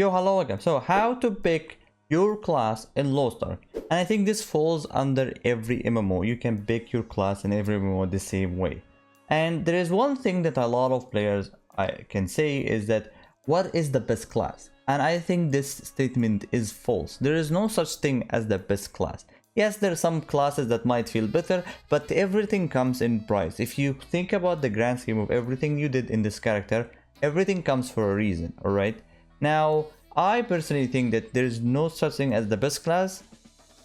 Yo, hello again. So how to pick your class in lostark, and I think this falls under every MMO. You can pick your class in every MMO the same way. And there is one thing that a lot of players I can say is that what is the best class? And I think this statement is false. There is no such thing as the best class. Yes, there are some classes that might feel better, but everything comes in price. If you think about the grand scheme of everything you did in this character, everything comes for a reason, alright? Now, I personally think that there is no such thing as the best class.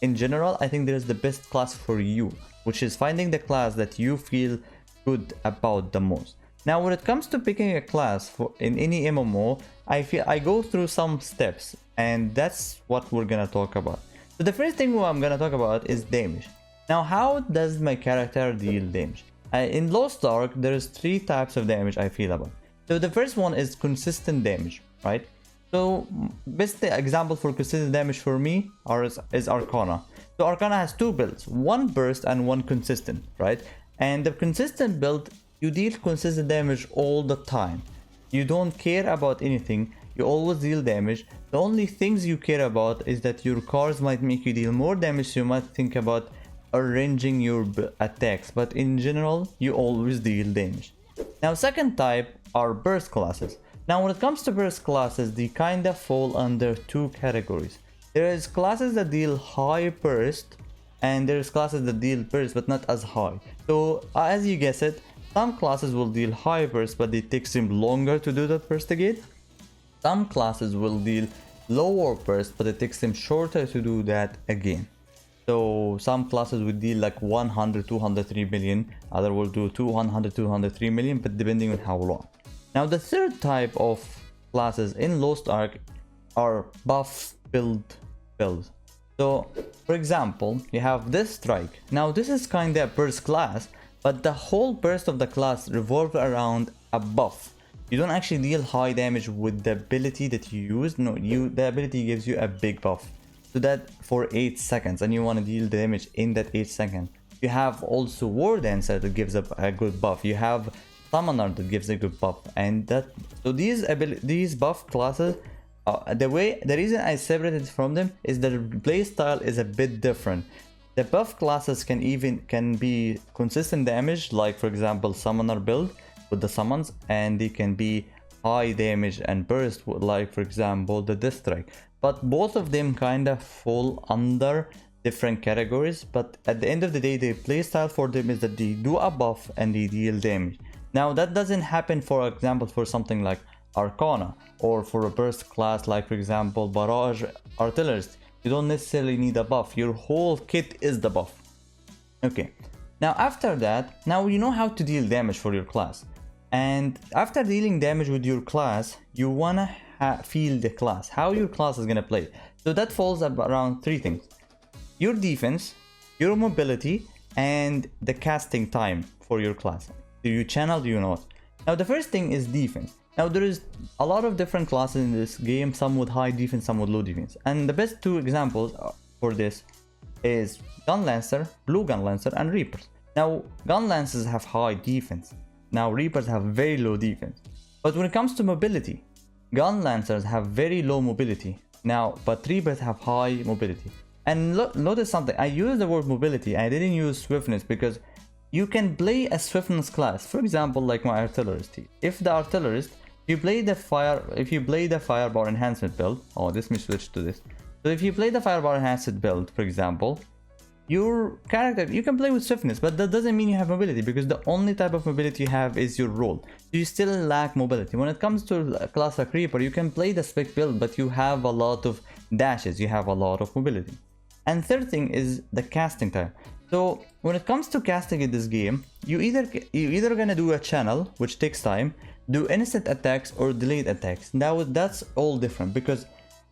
In general, I think there is the best class for you, which is finding the class that you feel good about the most. Now, when it comes to picking a class in any MMO, I go through some steps, and that's what we're gonna talk about. So the first thing I'm gonna talk about is damage. Now, how does my character deal damage? In lostark, there's 3 types of damage I feel about. So the first one is consistent damage, right? So best example for consistent damage for me is Arcana. So Arcana has 2 builds, one burst and one consistent, right? And the consistent build, you deal consistent damage all the time. You don't care about anything. You always deal damage. The only things you care about is that your cards might make you deal more damage, so you might think about arranging your attacks, but in general you always deal damage. Now, second type are burst classes. Now, when it comes to burst classes, they kinda fall under 2 categories. There is classes that deal high burst, and there's classes that deal burst but not as high. So as you guess it, some classes will deal high burst but it takes them longer to do that burst again. Some classes will deal lower burst, but it takes them shorter to do that again. So some classes will deal like 100, 200, 3 million. Other will do 200, 200, 3 million, but depending on how long. Now, the third type of classes in lostark are buff builds. So, for example, you have this strike. Now, this is kind of a burst class, but the whole burst of the class revolves around a buff. You don't actually deal high damage with the ability that you use. No, the ability gives you a big buff. So that for 8 seconds, and you want to deal damage in that 8 seconds. You have also War Dancer that gives up a good buff. You have Summoner that gives a good buff, and so these buff classes, the reason I separated from them is that the playstyle is a bit different. The buff classes can be consistent damage, like for example Summoner build with the summons, and they can be high damage and burst, like for example the Death Strike. But both of them kind of fall under different categories, but at the end of the day, the playstyle for them is that they do a buff and they deal damage. Now, that doesn't happen, for example, for something like Arcana, or for a burst class like for example Barrage Artillerist. You don't necessarily need a buff. Your whole kit is the buff. Okay, now after that, now you know how to deal damage for your class. And after dealing damage with your class, you wanna feel the class, how your class is gonna play. So that falls around 3 things: your defense, your mobility, and the casting time for your class. Do you channel, do you not? Now, the first thing is defense. Now, there is a lot of different classes in this game, some with high defense, some with low defense. And the best 2 examples for this is Gun Lancer, Blue Gun Lancer, and Reapers. Now, Gun Lancers have high defense. Now, Reapers have very low defense. But when it comes to mobility, Gun Lancers have very low mobility. Now, but Reapers have high mobility. And notice something, I use the word mobility, I didn't use swiftness, because you can play a swiftness class. For example, like my artillerist. If the artillerist, if you play the firepower enhancement build, let me switch to this. So if you play the firepower enhancement build, for example, your character, you can play with swiftness, but that doesn't mean you have mobility, because the only type of mobility you have is your roll. You still lack mobility. When it comes to a class like Reaper, you can play the spec build, but you have a lot of dashes, you have a lot of mobility. And third thing is the casting time. So when it comes to casting in this game, you're either gonna do a channel, which takes time, do instant attacks or delayed attacks. Now that's all different, because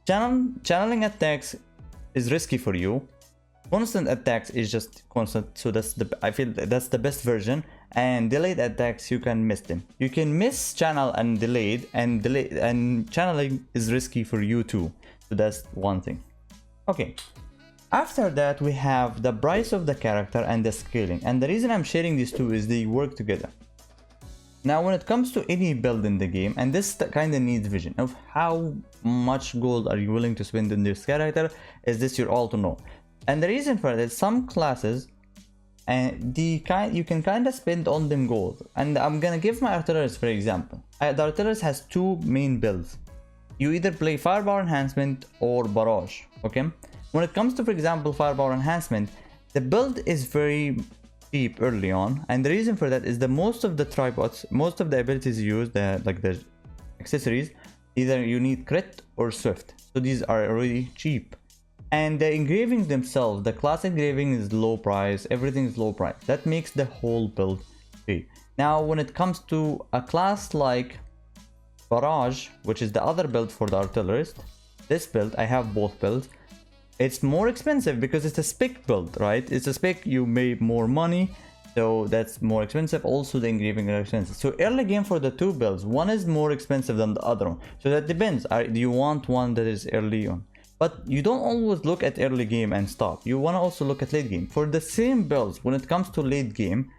channeling attacks is risky for you. Constant attacks is just constant, so I feel that's the best version. And delayed attacks, you can miss them. You can miss channel and delayed, and channeling is risky for you too. So that's one thing. Okay. After that, we have the price of the character and the scaling. And the reason I'm sharing these 2 is they work together. Now when it comes to any build in the game, and this kind of needs vision of how much gold are you willing to spend on this character, is this your all to know. And the reason for that is some classes and you can kind of spend on them gold. And I'm gonna give my artillerist for example. The artillerist has two main builds. You either play firepower enhancement or barrage. Okay, when it comes to, for example, firepower enhancement, the build is very cheap early on, and the reason for that is that most of the tripods, most of the abilities you use, like the accessories, either you need crit or swift, so these are already cheap. And the engravings themselves, the class engraving is low price, everything is low price. That makes the whole build free. Now when it comes to a class like barrage, which is the other build for the artillerist, this build, I have both builds. It's more expensive because it's a spec build, right? It's a spec, you make more money, so that's more expensive. Also the engraving are expensive. So early game for the two builds, one is more expensive than the other one, so that depends. Do you want one that is early on? But you don't always look at early game and stop. You want to also look at late game. For the same builds, when it comes to late game,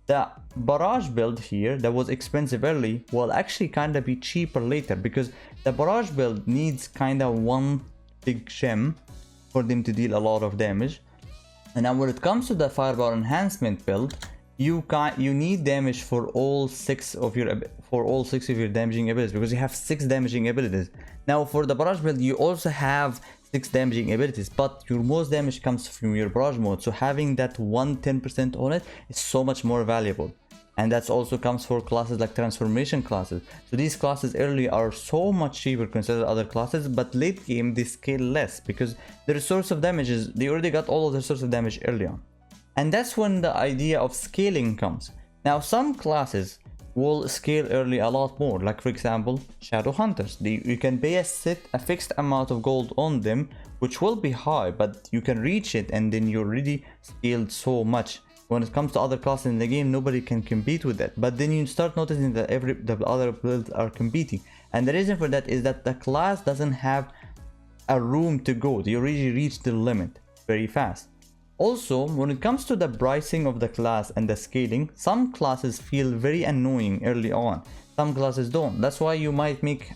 the barrage build here that was expensive early will actually kind of be cheaper later, because the barrage build needs kind of one big gem for them to deal a lot of damage. And now when it comes to the firepower enhancement build, you need damage for all six of your damaging abilities, because you have 6 damaging abilities. Now for the barrage build, you also have 6 damaging abilities, but your most damage comes from your barrage mode, so having that 10% on it is so much more valuable. And that also comes for classes like transformation classes. So these classes early are so much cheaper compared to other classes, but late game they scale less because the resource of damage is, they already got all of the source of damage early on. And that's when the idea of scaling comes. Now some classes will scale early a lot more, like for example shadow hunters. You can pay a fixed amount of gold on them, which will be high, but you can reach it and then you're already scaled so much. When it comes to other classes in the game, nobody can compete with that. But then you start noticing that the other builds are competing, and the reason for that is that the class doesn't have a room to go. They already reach the limit very fast. Also, when it comes to the pricing of the class and the scaling, some classes feel very annoying early on, some classes don't. That's why you might make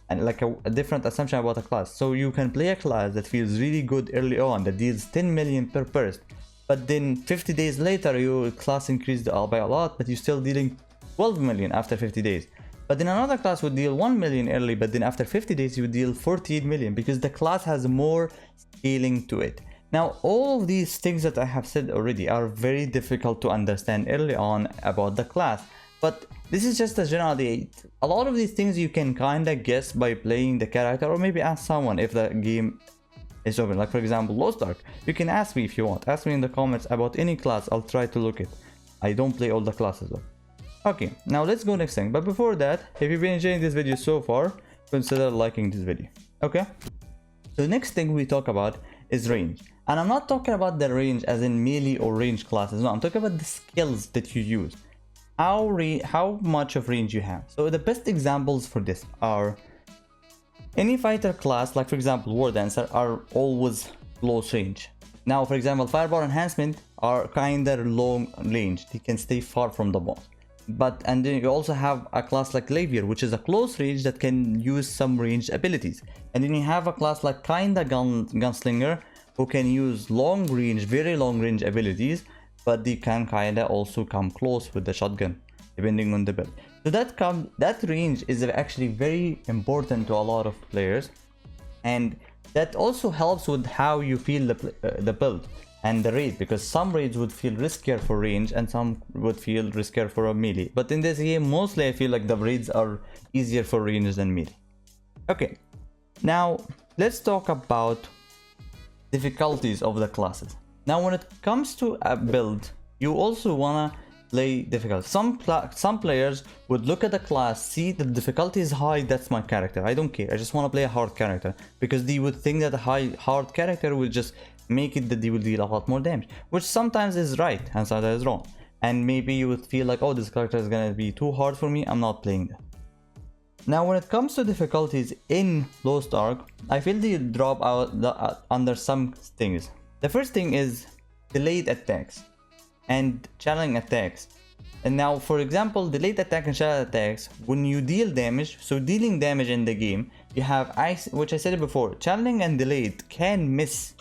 like a different assumption about a class. So you can play a class that feels really good early on, that deals 10 million per burst, but then 50 days later your class increased by a lot, but you're still dealing 12 million after 50 days. But then another class would deal 1 million early, but then after 50 days you would deal 48 million, because the class has more scaling to it. Now all of these things that I have said already are very difficult to understand early on about the class, but this is just a general idea. A lot of these things you can kinda guess by playing the character, or maybe ask someone if the game is open. Like for example lostark, you can ask me if you want, ask me in the comments about any class, I'll try to look it. I don't play all the classes though. Okay, now let's go next thing, but before that, if you've been enjoying this video so far, consider liking this video. Okay, so the next thing we talk about is range, and I'm not talking about the range as in melee or range classes. No, I'm talking about the skills that you use, how much of range you have. So the best examples for this are any fighter class, like for example war dancer, are always close range. Now for example firepower enhancement are kinda long range, they can stay far from the boss. And then you also have a class like Lavier, which is a close range that can use some ranged abilities. And then you have a class like kinda gunslinger, who can use long range, very long range abilities, but they can kinda also come close with the shotgun, depending on the build. So that range is actually very important to a lot of players, and that also helps with how you feel the build and the raid, because some raids would feel riskier for range and some would feel riskier for a melee. But in this game, mostly I feel like the raids are easier for range than melee. Okay, now let's talk about difficulties of the classes. Now when it comes to a build, you also wanna play difficult. Some players would look at the class, see the difficulty is high, that's my character, I don't care, I just want to play a hard character, because they would think that a hard character will just make it that they will deal a lot more damage, which sometimes is right and sometimes is wrong. And maybe you would feel like, oh, this character is gonna be too hard for me, I'm not playing that. Now when it comes to difficulties in lostark, I feel they drop out under some things. The first thing is delayed attacks and challenging attacks. And now, for example, delayed attack and shadow attacks, when you deal damage, so dealing damage in the game, you have ice, which I said before, channeling and delayed can miss,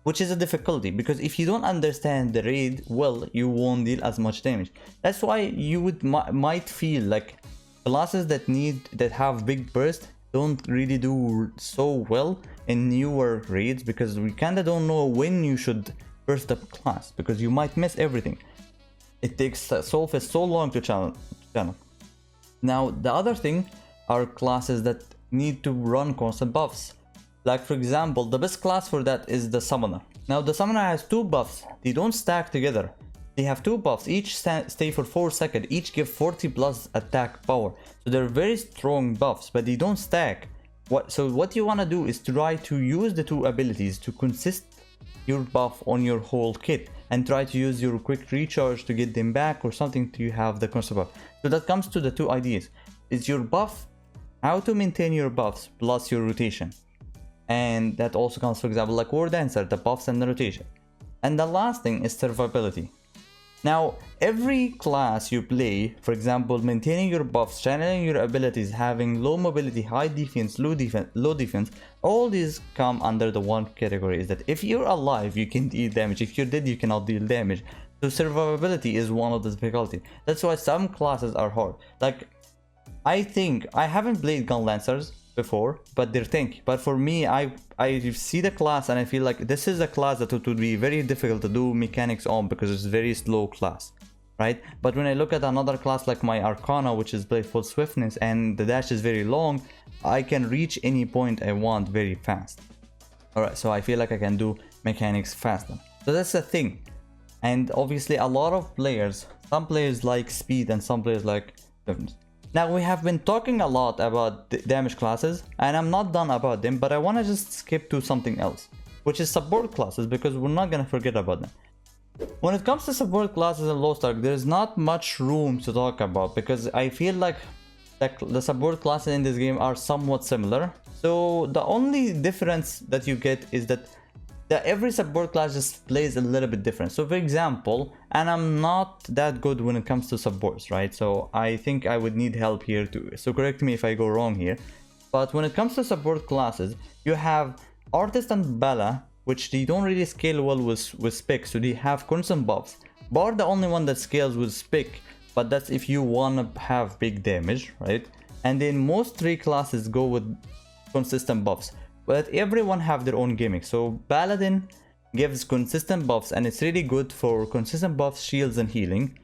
which is a difficulty, because if you don't understand the raid well, you won't deal as much damage. That's why you might feel like classes that have big burst don't really do so well in newer raids, because we kinda don't know when you should burst up class, because you might miss everything. It takes Soulfist so long to channel. Now the other thing are classes that need to run constant buffs. Like for example, the best class for that is the Summoner. Now the Summoner has 2 buffs, they don't stack together. They have 2 buffs, each stay for 4 seconds, each give 40 plus attack power. So they're very strong buffs, but they don't stack. So what you want to do is try to use the 2 abilities to consist your buff on your whole kit, and try to use your quick recharge to get them back or something to have the constant buff. So that comes to the 2 ideas. Is your buff, how to maintain your buffs plus your rotation. And that also comes, for example, like War Dancer, the buffs and the rotation. And the last thing is survivability. Now, every class you play, for example, maintaining your buffs, channeling your abilities, having low mobility, high defense, low defense, all these come under the one category, is that if you're alive, you can deal damage. If you're dead, you cannot deal damage. So survivability is one of the difficulties. That's why some classes are hard. Like, I think, I haven't played Gun Lancers before, but they're tanky. But for me, I see the class and I feel like this is a class that it would be very difficult to do mechanics on, because it's very slow class, right? But when I look at another class like my Arcana, which is play full swiftness and the dash is very long, I can reach any point I want very fast. Alright, so I feel like I can do mechanics faster. So that's the thing. And obviously a lot of players, some players like speed and some players like swiftness. Now we have been talking a lot about damage classes, and I'm not done about them, but I want to just skip to something else, which is support classes, because we're not going to forget about them. When it comes to support classes in lostark, there's not much room to talk about, because I feel like the support classes in this game are somewhat similar. So the only difference that you get is that every support class just plays a little bit different. So for example, and I'm not that good when it comes to supports, right? So I think I would need help here too. So correct me if I go wrong here. But when it comes to support classes, you have Artist and Bala, which they don't really scale well with Spic, so they have constant buffs. Bard the only one that scales with Spic, but that's if you want to have big damage, right? And then most 3 classes go with consistent buffs. But everyone have their own gimmick. So Paladin gives consistent buffs, and it's really good for consistent buffs, shields and healing.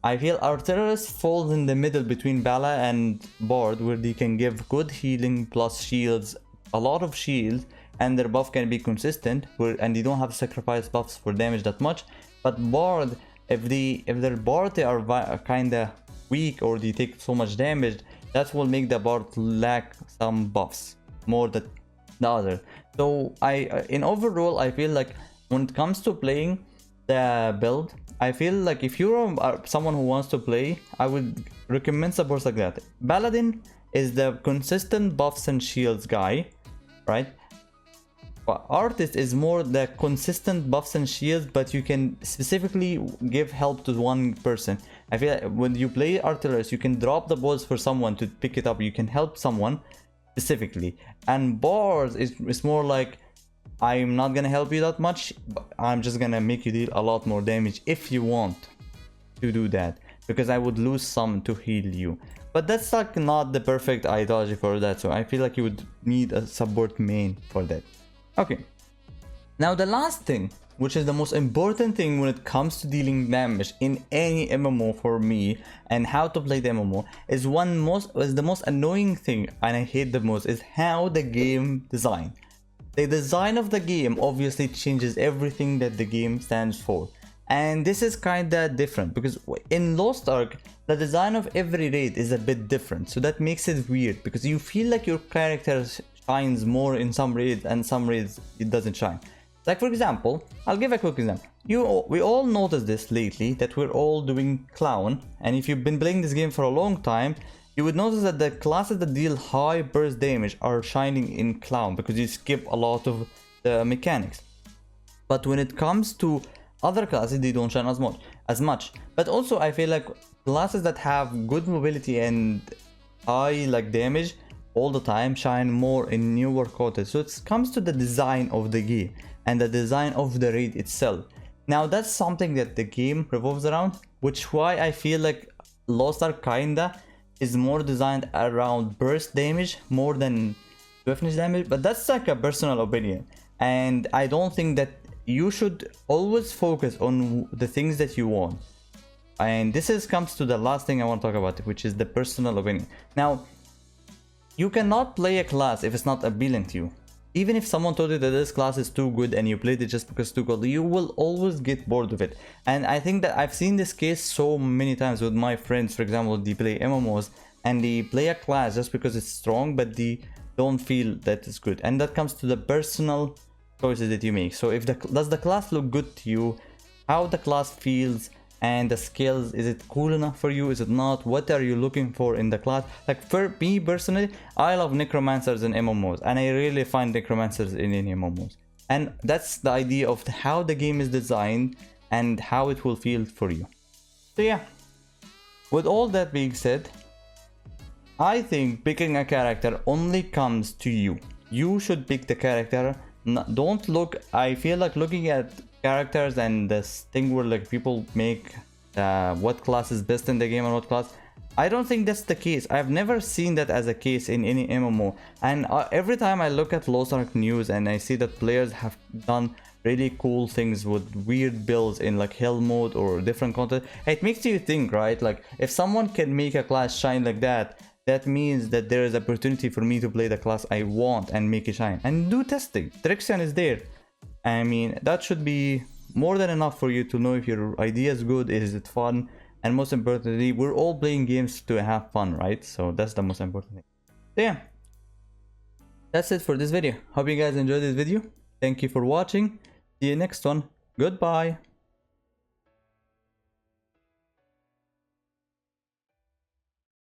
I feel Artillerist falls in the middle between Bala and Bard, where they can give good healing plus shields, a lot of shields, and their buff can be consistent, and they don't have to sacrifice buffs for damage that much. But Bard, if their Bard they are kinda weak or they take so much damage, that will make the Bard lack some buffs more than the other. So in overall, I feel like when it comes to playing the build, I feel like if you're someone who wants to play, I would recommend supports like that. Paladin is the consistent buffs and shields guy, right? But Artist is more the consistent buffs and shields, but you can specifically give help to one person. I feel like when you play Artillerist, you can drop the balls for someone to pick it up. You can help someone specifically. And Bard is more like, I'm not gonna help you that much, but I'm just gonna make you deal a lot more damage if you want to do that, because I would lose some to heal you. But that's like not the perfect ideology for that, so I feel like you would need a support main for that. Okay, now the last thing, which is the most important thing when it comes to dealing damage in any MMO for me, and how to play the MMO, is the most annoying thing, and I hate the most, is how the game design. The design of the game obviously changes everything that the game stands for. And this is kinda different, because in lostark, the design of every raid is a bit different. So that makes it weird, because you feel like your character shines more in some raids, and some raids it doesn't shine. Like for example, I'll give a quick example. We all noticed this lately, that we're all doing Clown, and if you've been playing this game for a long time, you would notice that the classes that deal high burst damage are shining in Clown, because you skip a lot of the mechanics. But when it comes to other classes, they don't shine as much. But also I feel like classes that have good mobility and high like damage all the time shine more in newer content. So it comes to the design of the game and the design of the raid itself. Now that's something that the game revolves around, which why I feel like Lost Ark kinda is more designed around burst damage more than swiftness damage, but that's like a personal opinion, and I don't think that you should always focus on the things that you want. And comes to the last thing I want to talk about, which is the personal opinion. Now, you cannot play a class if it's not appealing to you. Even if someone told you that this class is too good and you played it just because it's too good, you will always get bored of it. And I think that I've seen this case so many times with my friends. For example, they play MMOs and they play a class just because it's strong, but they don't feel that it's good. And that comes to the personal choices that you make. So if does the class look good to you, how the class feels, and the skills, is it cool enough for you, is it not, what are you looking for in the class? Like for me personally, I love necromancers in MMOs, and I really find necromancers in any MMOs, and that's the idea of how the game is designed and how it will feel for you. So yeah, with all that being said, I think picking a character only comes to you. You should pick the character. Don't look, I feel like looking at characters and this thing where like people make what class is best in the game and what class, I don't think that's the case. I've never seen that as a case in any MMO, and every time I look at Lost Ark news and I see that players have done really cool things with weird builds in like hell mode or different content, it makes you think, right? Like if someone can make a class shine like that, that means that there is opportunity for me to play the class I want and make it shine and do testing. Trixian is there. I mean, that should be more than enough for you to know if your idea is good, is it fun, and most importantly, we're all playing games to have fun, right? So that's the most important thing. So yeah, that's it for this video. Hope you guys enjoyed this video. Thank you for watching. See you next one. Goodbye.